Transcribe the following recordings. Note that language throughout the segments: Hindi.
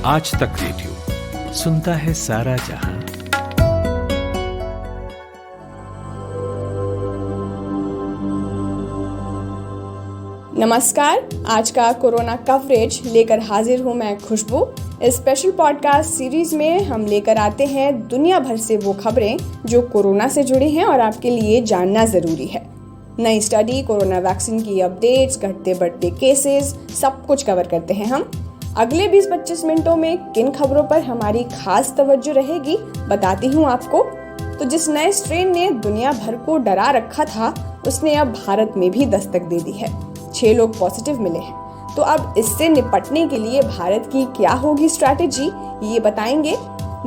आज तक रेडियो सुनता है सारा जहां। नमस्कार, आज का कोरोना कवरेज लेकर हाजिर हूं मैं खुशबू। इस स्पेशल पॉडकास्ट सीरीज में हम लेकर आते हैं दुनिया भर से वो खबरें जो कोरोना से जुड़ी हैं और आपके लिए जानना जरूरी है। नई स्टडी, कोरोना वैक्सीन की अपडेट्स, घटते बढ़ते केसेस, सब कुछ कवर करते हैं हम। अगले 20-25 मिनटों में किन खबरों पर हमारी खास तवज्जो रहेगी बताती हूँ आपको। तो जिस नए स्ट्रेन ने दुनिया भर को डरा रखा था, उसने अब भारत में भी दस्तक दे दी है। 6 लोग पॉजिटिव मिले हैं। तो अब इससे निपटने के लिए भारत की क्या होगी स्ट्रैटेजी, ये बताएंगे।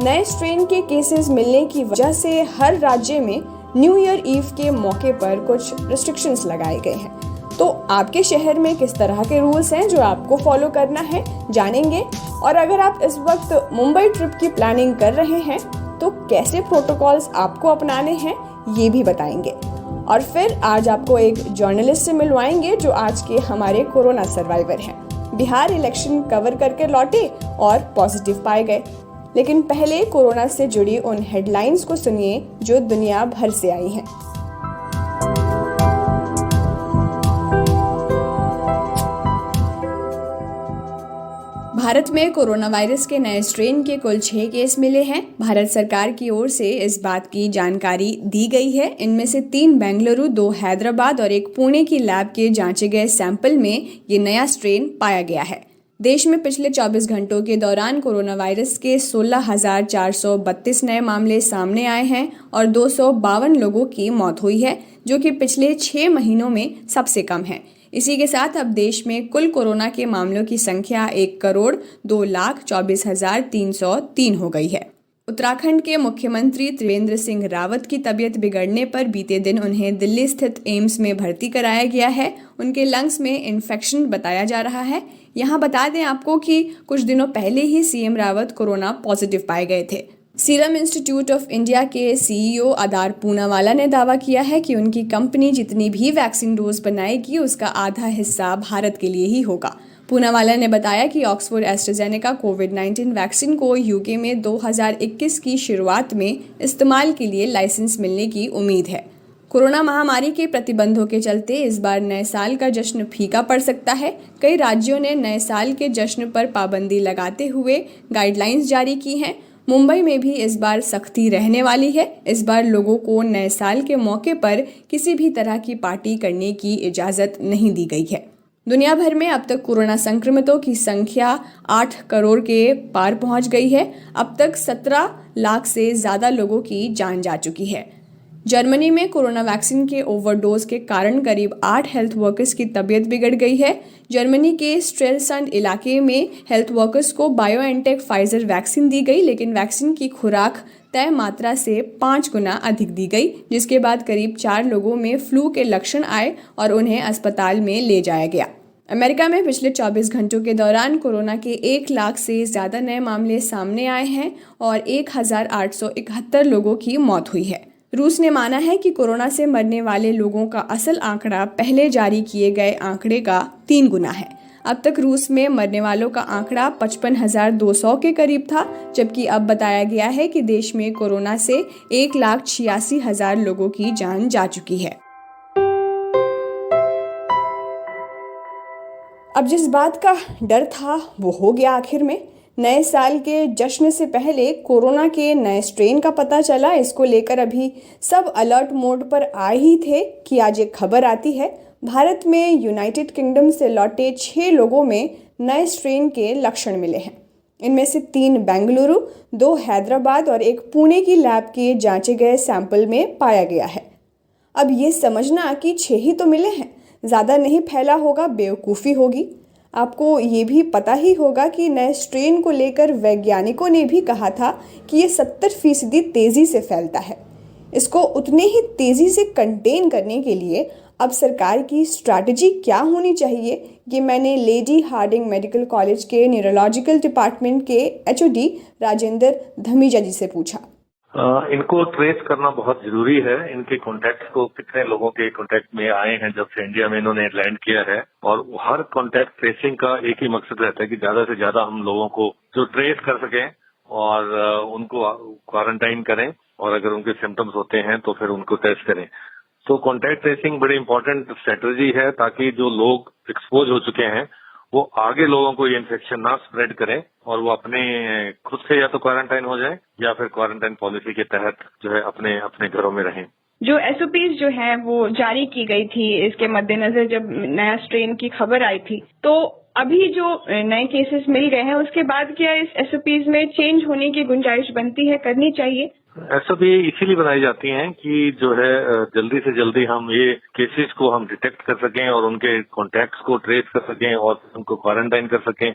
नए स्ट्रेन के केसेस मिलने की वजह से हर राज्य में न्यू ईयर ईव के मौके पर कुछ रिस्ट्रिक्शंस लगाए गए हैं। तो आपके शहर में किस तरह के रूल्स हैं जो आपको फॉलो करना है, जानेंगे। और अगर आप इस वक्त मुंबई ट्रिप की प्लानिंग कर रहे हैं तो कैसे प्रोटोकॉल्स आपको अपनाने हैं, ये भी बताएंगे। और फिर आज आपको एक जर्नलिस्ट से मिलवाएंगे जो आज के हमारे कोरोना सर्वाइवर हैं। बिहार इलेक्शन कवर करके लौटे और पॉजिटिव पाए गए। लेकिन पहले कोरोना से जुड़ी उन हेडलाइंस को सुनिए जो दुनिया भर से आई हैं। भारत में कोरोना वायरस के नए स्ट्रेन के कुल 6 केस मिले हैं। भारत सरकार की ओर से इस बात की जानकारी दी गई है। इनमें से 3 बेंगलुरु, 2 हैदराबाद और 1 पुणे की लैब के जांचे गए सैंपल में ये नया स्ट्रेन पाया गया है। देश में पिछले 24 घंटों के दौरान कोरोना वायरस के 16,432 नए मामले सामने आए हैं और 252 लोगों की मौत हुई है, जो कि पिछले 6 महीनों में सबसे कम है। इसी के साथ अब देश में कुल कोरोना के मामलों की संख्या 1,02,24,303 हो गई है। उत्तराखंड के मुख्यमंत्री त्रिवेंद्र सिंह रावत की तबीयत बिगड़ने पर बीते दिन उन्हें दिल्ली स्थित एम्स में भर्ती कराया गया है। उनके लंग्स में इन्फेक्शन बताया जा रहा है। यहाँ बता दें आपको कि कुछ दिनों पहले ही सीएम रावत कोरोना पॉजिटिव पाए गए थे। सीरम इंस्टीट्यूट ऑफ इंडिया के सीईओ आदार पूनावाला ने दावा किया है कि उनकी कंपनी जितनी भी वैक्सीन डोज बनाएगी उसका आधा हिस्सा भारत के लिए ही होगा। पूनावाला ने बताया कि ऑक्सफोर्ड एस्ट्राजेनेका कोविड-19 वैक्सीन को यूके में 2021 की शुरुआत में इस्तेमाल के लिए लाइसेंस मिलने की उम्मीद है। कोरोना महामारी के प्रतिबंधों के चलते इस बार नए साल का जश्न फीका पड़ सकता है। कई राज्यों ने नए साल के जश्न पर पाबंदी लगाते हुए गाइडलाइंस जारी की हैं। मुंबई में भी इस बार सख्ती रहने वाली है। इस बार लोगों को नए साल के मौके पर किसी भी तरह की पार्टी करने की इजाज़त नहीं दी गई है। दुनिया भर में अब तक कोरोना संक्रमितों की संख्या 8 करोड़ के पार पहुंच गई है। अब तक 17 लाख से ज़्यादा लोगों की जान जा चुकी है। जर्मनी में कोरोना वैक्सीन के ओवरडोज के कारण करीब 8 हेल्थ वर्कर्स की तबीयत बिगड़ गई है। जर्मनी के स्ट्रेलसंड इलाके में हेल्थ वर्कर्स को बायोएनटेक फाइजर वैक्सीन दी गई, लेकिन वैक्सीन की खुराक तय मात्रा से 5 गुना अधिक दी गई, जिसके बाद करीब 4 लोगों में फ्लू के लक्षण आए और उन्हें अस्पताल में ले जाया गया। अमेरिका में पिछले 24 घंटों के दौरान कोरोना के 1 लाख से ज़्यादा नए मामले सामने आए हैं और 1,871 लोगों की मौत हुई है। रूस ने माना है कि कोरोना से मरने वाले लोगों का असल आंकड़ा पहले जारी किए गए आंकड़े का 3 गुना है। अब तक रूस में मरने वालों का आंकड़ा 55,200 के करीब था, जबकि अब बताया गया है कि देश में कोरोना से 1,86,000 लोगों की जान जा चुकी है। अब जिस बात का डर था वो हो गया आखिर में। नए साल के जश्न से पहले कोरोना के नए स्ट्रेन का पता चला। इसको लेकर अभी सब अलर्ट मोड पर आए ही थे कि आज एक खबर आती है। भारत में यूनाइटेड किंगडम से लौटे 6 लोगों में नए स्ट्रेन के लक्षण मिले हैं। इनमें से 3 बेंगलुरु, 2 हैदराबाद और 1 पुणे की लैब के जांचे गए सैंपल में पाया गया है। अब ये समझना कि 6 ही तो मिले हैं, ज़्यादा नहीं फैला होगा, बेवकूफ़ी होगी। आपको ये भी पता ही होगा कि नए स्ट्रेन को लेकर वैज्ञानिकों ने भी कहा था कि ये 70% तेज़ी से फैलता है। इसको उतने ही तेज़ी से कंटेन करने के लिए अब सरकार की स्ट्रैटेजी क्या होनी चाहिए, ये मैंने लेडी हार्डिंग मेडिकल कॉलेज के न्यूरोलॉजिकल डिपार्टमेंट के एचओडी राजेंद्र धमीजा जी से पूछा। इनको ट्रेस करना बहुत जरूरी है। इनके कॉन्टैक्ट को कितने लोगों के कॉन्टैक्ट में आए हैं जब से इंडिया में इन्होंने लैंड किया है, और हर कॉन्टैक्ट ट्रेसिंग का एक ही मकसद रहता है कि ज्यादा से ज्यादा हम लोगों को जो ट्रेस कर सकें और उनको क्वारंटाइन करें, और अगर उनके सिम्टम्स होते हैं तो फिर उनको टेस्ट करें। तो कॉन्टैक्ट ट्रेसिंग बड़ी इंपॉर्टेंट स्ट्रेटजी है ताकि जो लोग एक्सपोज हो चुके हैं वो आगे लोगों को ये इन्फेक्शन ना स्प्रेड करें और वो अपने खुद से या तो क्वारंटाइन हो जाए या फिर क्वारंटाइन पॉलिसी के तहत जो है अपने अपने घरों में रहें। जो एसओपीज जो है वो जारी की गई थी इसके मद्देनजर जब नया स्ट्रेन की खबर आई थी, तो अभी जो नए केसेस मिल गए हैं उसके बाद क्या इस एसओपीज में चेंज होने की गुंजाइश बनती है, करनी चाहिए? एसओपी इसीलिए बनाई जाती हैं कि जो है जल्दी से जल्दी हम ये केसेस को हम डिटेक्ट कर सकें और उनके कॉन्टैक्ट्स को ट्रेस कर सकें और उनको क्वारंटाइन कर सकें,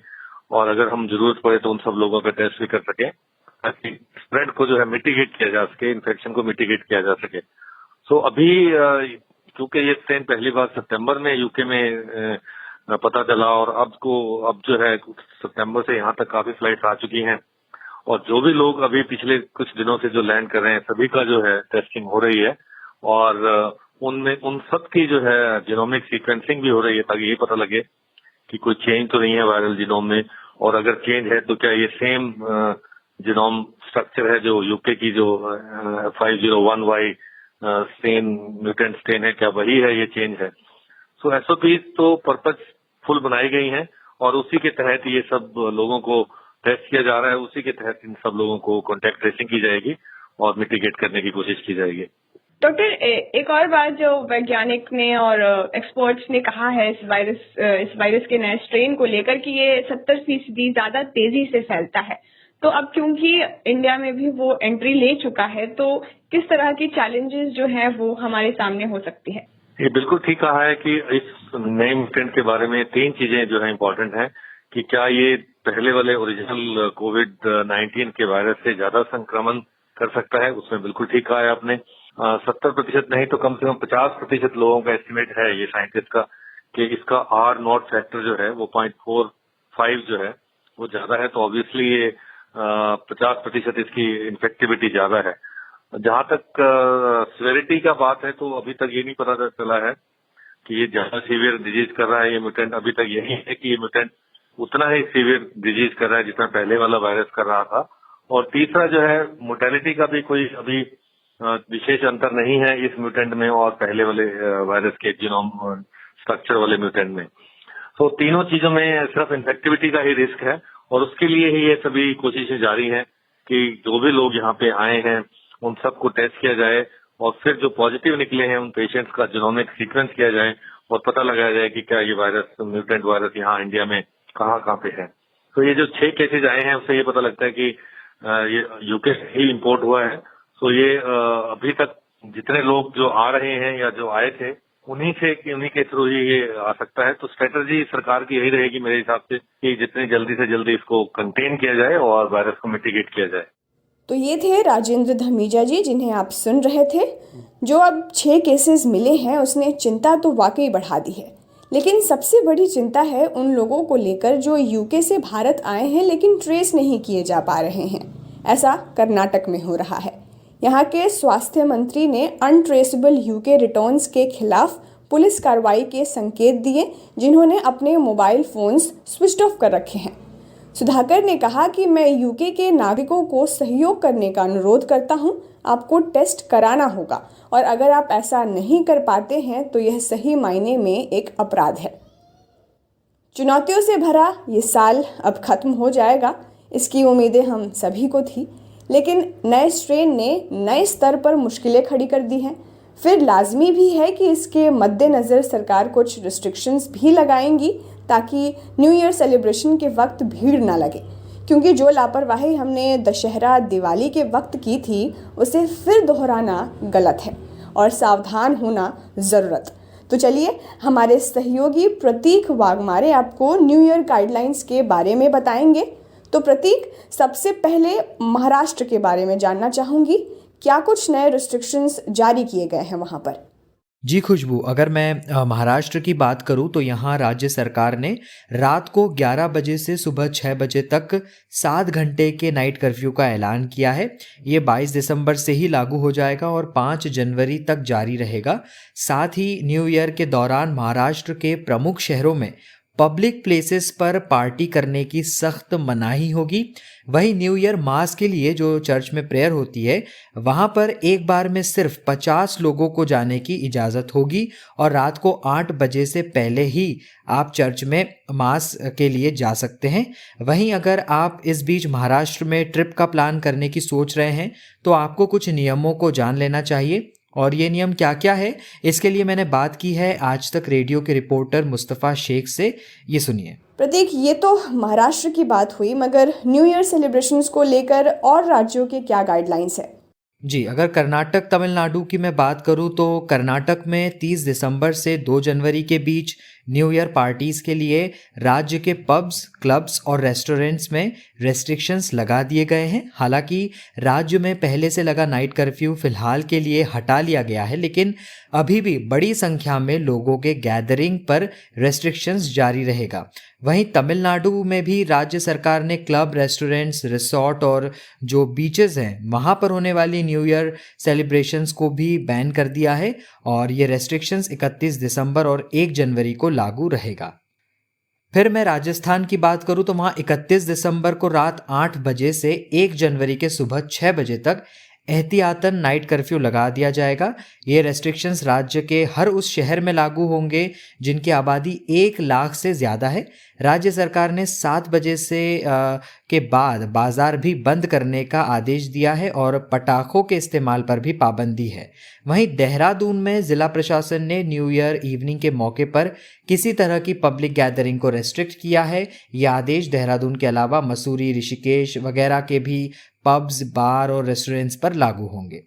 और अगर हम जरूरत पड़े तो उन सब लोगों का टेस्ट भी कर सकें ताकि स्प्रेड को जो है मिटिगेट किया जा सके, इन्फेक्शन को मिटिगेट किया जा सके। सो अभी क्योंकि ये स्ट्रेन पहली बार सितंबर में यूके में पता चला और अब जो है सितंबर से यहाँ तक काफी फ्लाइट्स आ चुकी हैं, और जो भी लोग अभी पिछले कुछ दिनों से जो लैंड कर रहे हैं सभी का जो है टेस्टिंग हो रही है, और उनमें उन सब की जो है जीनोमिक सीक्वेंसिंग भी हो रही है ताकि ये पता लगे कि कोई चेंज तो नहीं है वायरल जीनोम में, और अगर चेंज है तो क्या ये सेम जीनोम स्ट्रक्चर है जो यूके की जो 501Y स्ट्रेन म्यूटेंट स्ट्रेन है, क्या वही है, ये चेंज है। सो एसओपी तो पर्पजफुल बनाई गई हैं और उसी के तहत ये सब लोगों को टेस्ट किया जा रहा है, उसी के तहत इन सब लोगों को कॉन्टैक्ट ट्रेसिंग की जाएगी और मिटिगेट करने की कोशिश की जाएगी। डॉक्टर, एक और बात जो वैज्ञानिक ने और एक्सपर्ट्स ने कहा है इस वायरस के नए स्ट्रेन को लेकर कि ये 70% ज्यादा तेजी से फैलता है, तो अब क्योंकि इंडिया में भी वो एंट्री ले चुका है तो किस तरह की चैलेंजेस जो है वो हमारे सामने हो सकती है? ये बिल्कुल ठीक कहा है कि इस नए म्यूटेंट के बारे में 3 चीजें जो है इम्पोर्टेंट हैं कि क्या ये पहले वाले ओरिजिनल कोविड-19 के वायरस से ज्यादा संक्रमण कर सकता है। उसमें बिल्कुल ठीक कहा है आपने। 70% नहीं तो कम से कम 50% लोगों का एस्टिमेट है ये साइंटिस्ट का कि इसका R0 फैक्टर जो है वो 0.45 जो है वो ज्यादा है, तो ऑब्वियसली ये 50% इसकी इन्फेक्टिविटी ज्यादा है। जहां तक सिवियरिटी का बात है तो अभी तक ये नहीं पता चला है कि ये ज्यादा सीवियर डिजीज कर रहा है ये म्यूटेंट। अभी तक यही है कि ये म्यूटेंट उतना ही सीवियर डिजीज कर रहा है जितना पहले वाला वायरस कर रहा था। और तीसरा जो है मोर्टेलिटी का भी कोई अभी विशेष अंतर नहीं है इस म्यूटेंट में और पहले वाले वायरस के जीनोम स्ट्रक्चर वाले म्यूटेंट में। तो तीनों चीजों में सिर्फ इन्फेक्टिविटी का ही रिस्क है और उसके लिए ही ये सभी कोशिशें जारी हैं कि जो भी लोग यहाँ पे आए हैं उन सबको टेस्ट किया जाए और फिर जो पॉजिटिव निकले हैं उन पेशेंट्स का जीनोमिक सीक्वेंस किया जाए और पता लगाया जाए कि क्या ये वायरस म्यूटेंट वायरस यहाँ इंडिया में कहाँ पे है। तो ये जो 6 केसेज आए हैं उससे ये पता लगता है कि ये यूके से ही इम्पोर्ट हुआ है। तो ये अभी तक जितने लोग जो आ रहे हैं या जो आए थे उन्हीं के थ्रू ही ये आ सकता है। तो स्ट्रेटजी सरकार की यही रहेगी मेरे हिसाब से कि जितनी जल्दी से जल्दी इसको कंटेन किया जाए और वायरस को मिटिगेट किया जाए। तो ये थे राजेंद्र धमीजा जी जिन्हें आप सुन रहे थे। जो अब 6 केसेस मिले हैं उसने चिंता तो वाकई बढ़ा दी है, लेकिन सबसे बड़ी चिंता है उन लोगों को लेकर जो यूके से भारत आए हैं लेकिन ट्रेस नहीं किए जा पा रहे हैं। ऐसा कर्नाटक में हो रहा है। यहाँ के स्वास्थ्य मंत्री ने अनट्रेसेबल यूके रिटर्न्स के खिलाफ पुलिस कार्रवाई के संकेत दिए, जिन्होंने अपने मोबाइल फोन्स स्विच ऑफ कर रखे हैं। सुधाकर ने कहा कि मैं यूके के नागरिकों को सहयोग करने का अनुरोध करता हूं। आपको टेस्ट कराना होगा और अगर आप ऐसा नहीं कर पाते हैं तो यह सही मायने में एक अपराध है। चुनौतियों से भरा ये साल अब खत्म हो जाएगा, इसकी उम्मीदें हम सभी को थी, लेकिन नए स्ट्रेन ने नए स्तर पर मुश्किलें खड़ी कर दी हैं। फिर लाजमी भी है कि इसके मद्देनज़र सरकार कुछ रिस्ट्रिक्शंस भी लगाएंगी ताकि न्यू ईयर सेलिब्रेशन के वक्त भीड़ ना लगे, क्योंकि जो लापरवाही हमने दशहरा दिवाली के वक्त की थी उसे फिर दोहराना गलत है और सावधान होना ज़रूरत। तो चलिए हमारे सहयोगी प्रतीक वाघमारे आपको न्यू ईयर गाइडलाइंस के बारे में बताएंगे। तो प्रतीक, सबसे पहले महाराष्ट्र के बारे में जानना चाहूँगी, क्या कुछ नए रिस्ट्रिक्शंस जारी किए गए हैं वहाँ पर? जी खुशबू, अगर मैं महाराष्ट्र की बात करूं तो यहाँ राज्य सरकार ने रात को 11 बजे से सुबह 6 बजे तक 7 घंटे के नाइट कर्फ्यू का ऐलान किया है। ये 22 दिसंबर से ही लागू हो जाएगा और 5 जनवरी तक जारी रहेगा। साथ ही न्यू ईयर के दौरान महाराष्ट्र के प्रमुख शहरों में पब्लिक प्लेसेस पर पार्टी करने की सख्त मनाही होगी। वहीं न्यू ईयर मास के लिए जो चर्च में प्रेयर होती है वहाँ पर एक बार में सिर्फ 50 लोगों को जाने की इजाज़त होगी और रात को 8 बजे से पहले ही आप चर्च में मास के लिए जा सकते हैं। वहीं अगर आप इस बीच महाराष्ट्र में ट्रिप का प्लान करने की सोच रहे हैं तो आपको कुछ नियमों को जान लेना चाहिए। और ये नियम क्या क्या है, इसके लिए मैंने बात की है आज तक रेडियो के रिपोर्टर मुस्तफ़ा शेख से। ये सुनिए। प्रतीक, ये तो महाराष्ट्र की बात हुई, मगर न्यू ईयर सेलिब्रेशंस को लेकर और राज्यों के क्या गाइडलाइंस है? जी, अगर कर्नाटक तमिलनाडु की मैं बात करूं तो कर्नाटक में 30 दिसंबर से 2 जनवरी के बीच न्यू ईयर पार्टीज़ के लिए राज्य के पब्स, क्लब्स और रेस्टोरेंट्स में रेस्ट्रिक्शंस लगा दिए गए हैं। हालांकि राज्य में पहले से लगा नाइट कर्फ्यू फिलहाल के लिए हटा लिया गया है, लेकिन अभी भी बड़ी संख्या में लोगों के गैदरिंग पर रेस्ट्रिक्शंस जारी रहेगा। वहीं तमिलनाडु में भी राज्य सरकार ने क्लब, रेस्टोरेंट्स, रिसोर्ट और जो बीचेस हैं वहाँ पर होने वाली न्यू ईयर सेलिब्रेशंस को भी बैन कर दिया है और ये रेस्ट्रिक्शंस 31 दिसंबर और 1 जनवरी को लागू रहेगा। फिर मैं राजस्थान की बात करूं तो वहाँ 31 दिसंबर को रात 8 बजे से 1 जनवरी के सुबह 6 बजे तक एहतियातन नाइट कर्फ्यू लगा दिया जाएगा। ये रेस्ट्रिक्शंस राज्य के हर उस शहर में लागू होंगे जिनकी आबादी 1 लाख से ज़्यादा है। राज्य सरकार ने 7 बजे से के बाद बाज़ार भी बंद करने का आदेश दिया है और पटाखों के इस्तेमाल पर भी पाबंदी है। वहीं देहरादून में ज़िला प्रशासन ने न्यू ईयर इवनिंग के मौके पर किसी तरह की पब्लिक गैदरिंग को रेस्ट्रिक्ट किया है। यह आदेश देहरादून के अलावा मसूरी, ऋषिकेश वगैरह के भी पब्स, बार और रेस्टोरेंट्स पर लागू होंगे।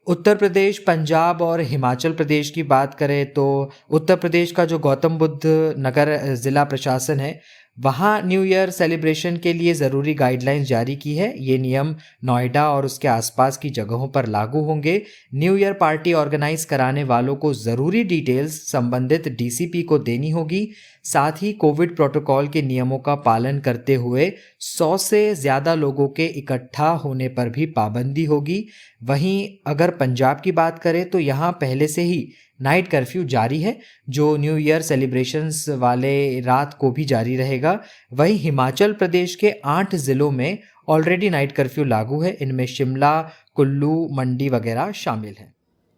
उत्तर प्रदेश, पंजाब और हिमाचल प्रदेश की बात करें तो उत्तर प्रदेश का जो गौतम बुद्ध नगर ज़िला प्रशासन है वहाँ न्यू ईयर सेलिब्रेशन के लिए ज़रूरी गाइडलाइंस जारी की है। ये नियम नोएडा और उसके आसपास की जगहों पर लागू होंगे। न्यू ईयर पार्टी ऑर्गेनाइज कराने वालों को ज़रूरी डिटेल्स संबंधित डीसीपी को देनी होगी। साथ ही कोविड प्रोटोकॉल के नियमों का पालन करते हुए 100 से ज़्यादा लोगों के इकट्ठा होने पर भी पाबंदी होगी। वहीं अगर पंजाब की बात करें तो यहाँ पहले से ही नाइट कर्फ्यू जारी है जो न्यू ईयर सेलिब्रेशंस वाले रात को भी जारी रहेगा। वहीं हिमाचल प्रदेश के 8 ज़िलों में ऑलरेडी नाइट कर्फ्यू लागू है। इनमें शिमला, कुल्लू, मंडी वगैरह शामिल हैं।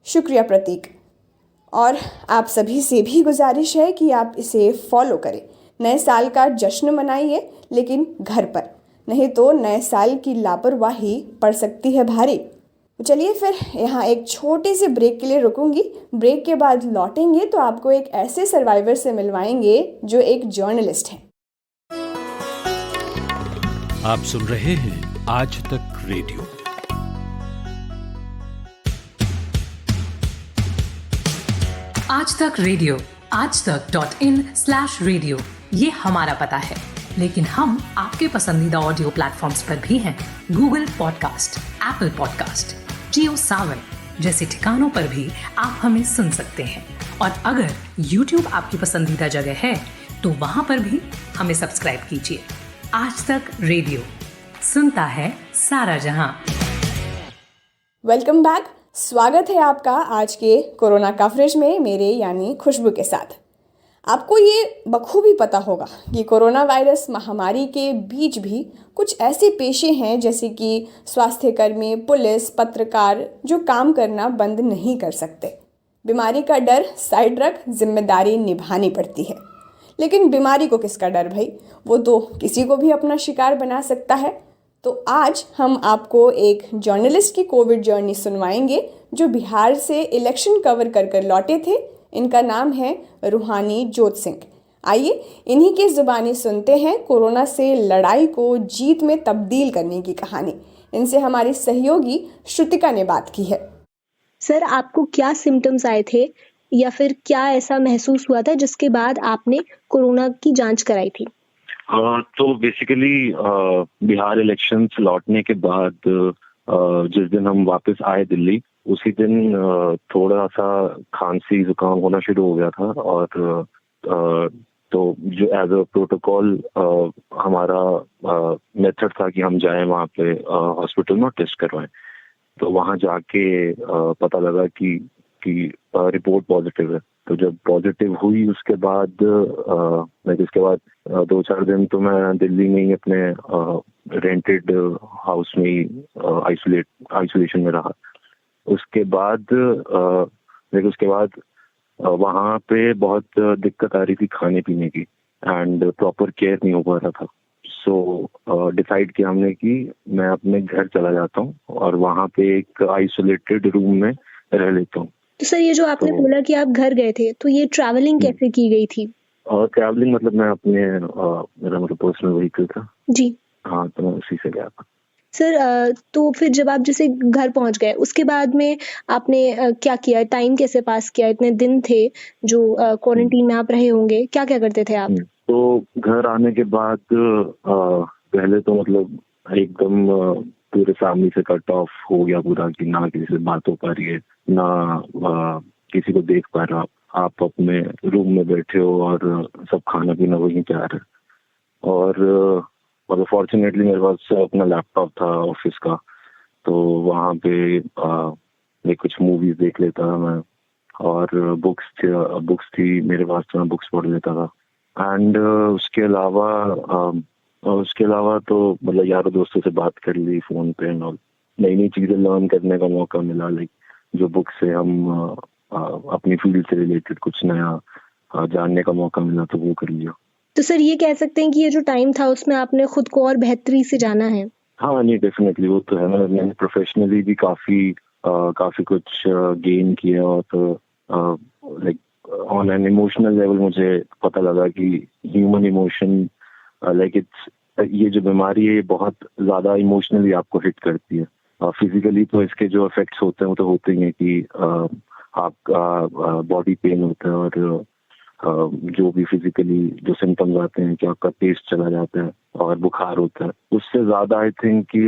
शुक्रिया प्रतीक। और आप सभी से भी गुजारिश है कि आप इसे फॉलो करें। नए साल का जश्न मनाइए, लेकिन घर पर, नहीं तो नए साल की लापरवाही पड़ सकती है भारी। चलिए फिर यहाँ एक छोटे से ब्रेक के लिए रुकूंगी। ब्रेक के बाद लौटेंगे तो आपको एक ऐसे सर्वाइवर से मिलवाएंगे जो एक जर्नलिस्ट हैं। आप सुन रहे हैं आज तक रेडियो। आज तक रेडियो, आजतक.in/रेडियो, ये हमारा पता है, लेकिन हम आपके पसंदीदा ऑडियो प्लेटफॉर्म्स पर भी हैं। गूगल पॉडकास्ट, एप्पल पॉडकास्ट, जियो सावन जैसे ठिकानों पर भी आप हमें सुन सकते हैं। और अगर YouTube आपकी पसंदीदा जगह है तो वहां पर भी हमें सब्सक्राइब कीजिए। आज तक रेडियो, सुनता है सारा जहां। Welcome back. स्वागत है आपका आज के कोरोना कवरेज में मेरे यानी खुशबू के साथ। आपको ये बखूबी पता होगा कि कोरोना वायरस महामारी के बीच भी कुछ ऐसे पेशे हैं जैसे कि स्वास्थ्यकर्मी, पुलिस, पत्रकार जो काम करना बंद नहीं कर सकते। बीमारी का डर साइड रख जिम्मेदारी निभानी पड़ती है। लेकिन बीमारी को किसका डर भाई, वो तो किसी को भी अपना शिकार बना सकता है। तो आज हम आपको एक जर्नलिस्ट की कोविड जर्नी सुनवाएंगे जो बिहार से इलेक्शन कवर कर लौटे थे। इनका नाम है रूहानी जोत सिंह। आइए इन्हीं की जुबानी सुनते हैं कोरोना से लड़ाई को जीत में तब्दील करने की कहानी। इनसे हमारी सहयोगी श्रुतिका ने बात की है। सर, आपको क्या सिम्टम्स आए थे या फिर क्या ऐसा महसूस हुआ था जिसके बाद आपने कोरोना की जांच कराई थी? तो बेसिकली बिहार इलेक्शन से लौटने के बाद जिस दिन हम वापस आए दिल्ली उसी दिन थोड़ा सा खांसी जुकाम होना शुरू हो गया था और तो जो एज अ प्रोटोकॉल हमारा मेथड था कि हम जाएं वहाँ पे हॉस्पिटल में टेस्ट करवाएं। तो वहाँ जाके पता लगा कि रिपोर्ट पॉजिटिव है। तो जब पॉजिटिव हुई उसके बाद 2-4 दिन तो मैं दिल्ली में ही अपने रेंटेड हाउस में ही आइसोलेशन में रहा। उसके बाद वहाँ पे बहुत दिक्कत आ रही थी खाने पीने की एंड प्रॉपर केयर नहीं हो पा रहा था। सो डिसाइड किया हमने कि मैं अपने घर चला जाता हूँ और वहाँ पे एक आइसोलेटेड रूम में रह लेता हूँ। तो सर, ये जो आपने बोला कि आप घर गए थे, तो ये ट्रैवलिंग कैसे की गई थी? ट्रैवलिंग मतलब मैं अपने मेरा पर्सनल व्हीकल था जी। हाँ, तो मैं उसी से गया था। सर, तो फिर जब आप जैसे घर पहुंच गए, उसके बाद में आपने क्या किया? टाइम कैसे पास किया? इतने दिन थे जो क्वारंटीन में आप रहे होंगे, क्या क्या करते थे आप? तो घर आने के बाद पहले तो मतलब एकदम पूरे फैमिली से कट ऑफ हो गया पूरा, कि ना किसी से बात हो पा रही है, ना किसी को देख पा रहा। आप अपने रूम में बैठे हो और सब खाना पीना वहीं पे आ रहा है। और मतलब फॉर्चुनेटली मेरे पास अपना लैपटॉप था ऑफिस का, तो वहाँ पे मैं कुछ मूवीज देख लेता था मैं, और बुक्स थी मेरे पास, तो मैं बुक्स पढ़ लेता था। एंड उसके अलावा तो मतलब यारों दोस्तों से बात कर ली फोन पे, नई नई चीजें लर्न करने का मौका मिला। लाइक जो बुक से हम अपनी फील्ड से रिलेटेड कुछ नया जानने का मौका मिला, तो वो कर लिया। तो सर, ये कह सकते हैं कि ये जो टाइम था उसमें आपने खुद को और बेहतरी से जाना है? हाँ नहीं, डेफिनेटली वो तो है। मैंने प्रोफेशनली भी काफी कुछ गेन किया, और like on an emotional level मुझे पता लगा कि ह्यूमन इमोशन ये जो बीमारी है ये बहुत ज्यादा इमोशनली आपको हिट करती है। फिजिकली तो इसके जो इफेक्ट्स होते हैं वो तो होते ही हैं कि आपका बॉडी पेन होता है, और जो भी फिजिकली जो सिम्टम्स आते हैं कि आपका टेस्ट चला जाता है और बुखार होता है। उससे ज्यादा आई थिंक कि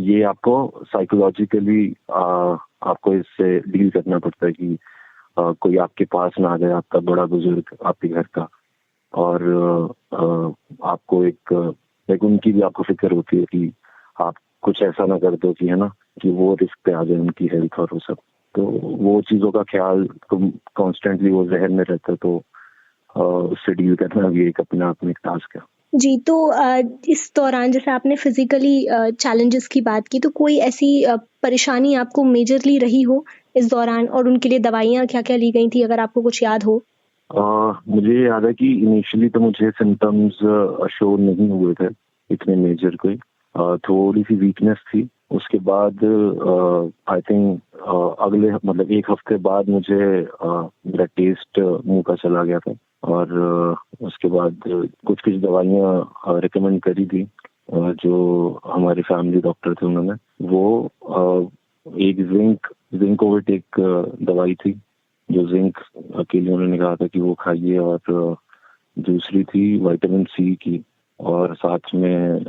ये आपको साइकोलॉजिकली आपको इससे डील करना पड़ता है कि कोई आपके पास ना आ जाए, आपका बड़ा बुजुर्ग आपके घर का, और आपको एक उनकी भी आपको फिक्र होती है कि आप कुछ ऐसा ना कर दो कि है ना कि वो रिस्क पे आ जाए उनकी हेल्थ और वो सब। तो वो चीजों का ख्याल कॉन्स्टेंटली वो जहन में रहता है, तो उससे डील करना भी एक अपने आप में एक टास्क है। जी, तो इस दौरान जैसे आपने फिजिकली चैलेंजेस की बात की, तो कोई ऐसी परेशानी आपको मेजरली रही हो इस दौरान, और उनके लिए दवाइयाँ क्या क्या ली गई थी, अगर आपको कुछ याद हो? मुझे याद है कि इनिशियली तो मुझे सिम्टम्स शो नहीं हुए थे इतने मेजर कोई, थोड़ी सी वीकनेस थी। उसके बाद आई थिंक अगले मतलब एक हफ्ते बाद मुझे मेरा टेस्ट मुंह का चला गया था, और उसके बाद कुछ दवाइयाँ रिकमेंड करी थी जो हमारे फैमिली डॉक्टर थे उन्होंने। वो एक जिंकोविट एक दवाई थी जो जिंक के लिए उन्होंने कहा था कि वो खाइए, और दूसरी थी विटामिन सी की, और साथ में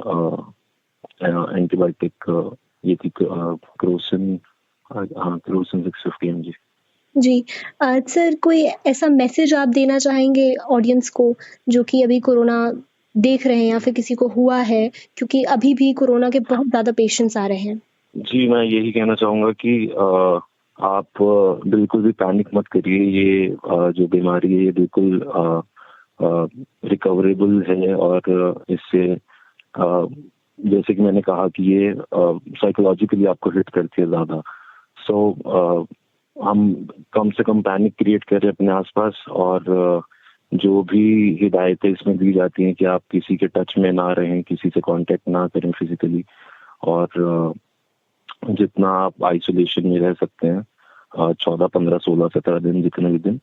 एंटीबायोटिक ये थी क्रोसिन 650 mg। जी, सर, कोई ऐसा मैसेज आप देना चाहेंगे ऑडियंस को जो कि अभी कोरोना देख रहे हैं या फिर किसी को हुआ है, क्योंकि अभी भी कोरोना के बहुत ज़्यादा पेशेंट्स आ रहे हैं? जी, मैं यही कहना चाहूँगा कि आप बिल्कुल भी पैनिक मत करिए। ये जो बीमारी है ये बिल्कुल रिकवरेबल है, और इससे जैसे कि मैंने कहा कि ये साइकोलॉजिकली आपको हिट करती है ज़्यादा। सो हम कम से कम पैनिक क्रिएट करें अपने आसपास, और जो भी हिदायतें इसमें दी जाती हैं कि आप किसी के टच में ना रहें, किसी से कांटेक्ट ना करें फिजिकली, और जितना आप आइसोलेशन में रह सकते हैं 14, 15, 16, 17 दिन, जितने भी दिन,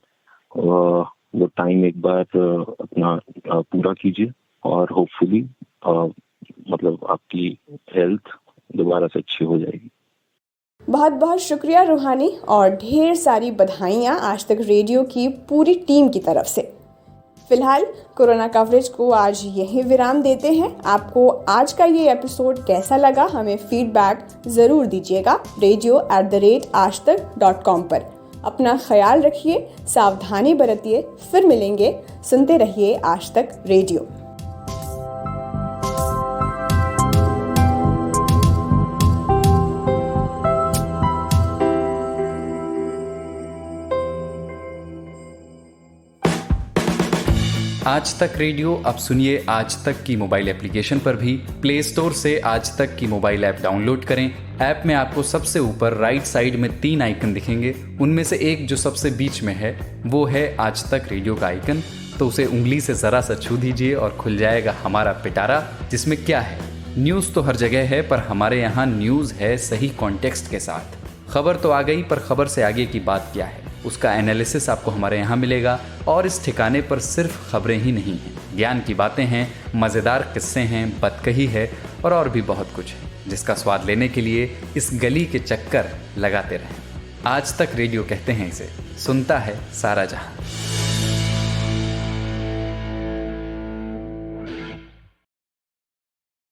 वो टाइम एक बार अपना पूरा कीजिए, और होपफुली मतलब आपकी हेल्थ दोबारा से अच्छी हो जाएगी। बहुत बहुत शुक्रिया रूहानी, और ढेर सारी बधाइयाँ आज तक रेडियो की पूरी टीम की तरफ से। फिलहाल कोरोना कवरेज को आज यहीं विराम देते हैं। आपको आज का ये एपिसोड कैसा लगा हमें फीडबैक ज़रूर दीजिएगा radio@aajtak.com पर। अपना ख्याल रखिए, सावधानी बरतिए, फिर मिलेंगे। सुनते रहिए आज तक रेडियो। आज तक रेडियो अब सुनिए आज तक की मोबाइल एप्लीकेशन पर भी। प्ले स्टोर से आज तक की मोबाइल ऐप डाउनलोड करें। ऐप में आपको सबसे ऊपर राइट साइड में 3 आइकन दिखेंगे। उनमें से एक जो सबसे बीच में है वो है आज तक रेडियो का आइकन। तो उसे उंगली से जरा सा छू दीजिए और खुल जाएगा हमारा पिटारा, जिसमें क्या है, न्यूज़ तो हर जगह है पर हमारे यहाँ न्यूज़ है सही कॉन्टेक्स्ट के साथ। खबर तो आ गई पर खबर से आगे की बात क्या है, उसका एनालिसिस आपको हमारे यहाँ मिलेगा। और इस ठिकाने पर सिर्फ खबरें ही नहीं हैं, ज्ञान की बातें हैं, मज़ेदार किस्से हैं, बतकही है और भी बहुत कुछ है, जिसका स्वाद लेने के लिए इस गली के चक्कर लगाते रहें। आज तक रेडियो कहते हैं इसे, सुनता है सारा जहां।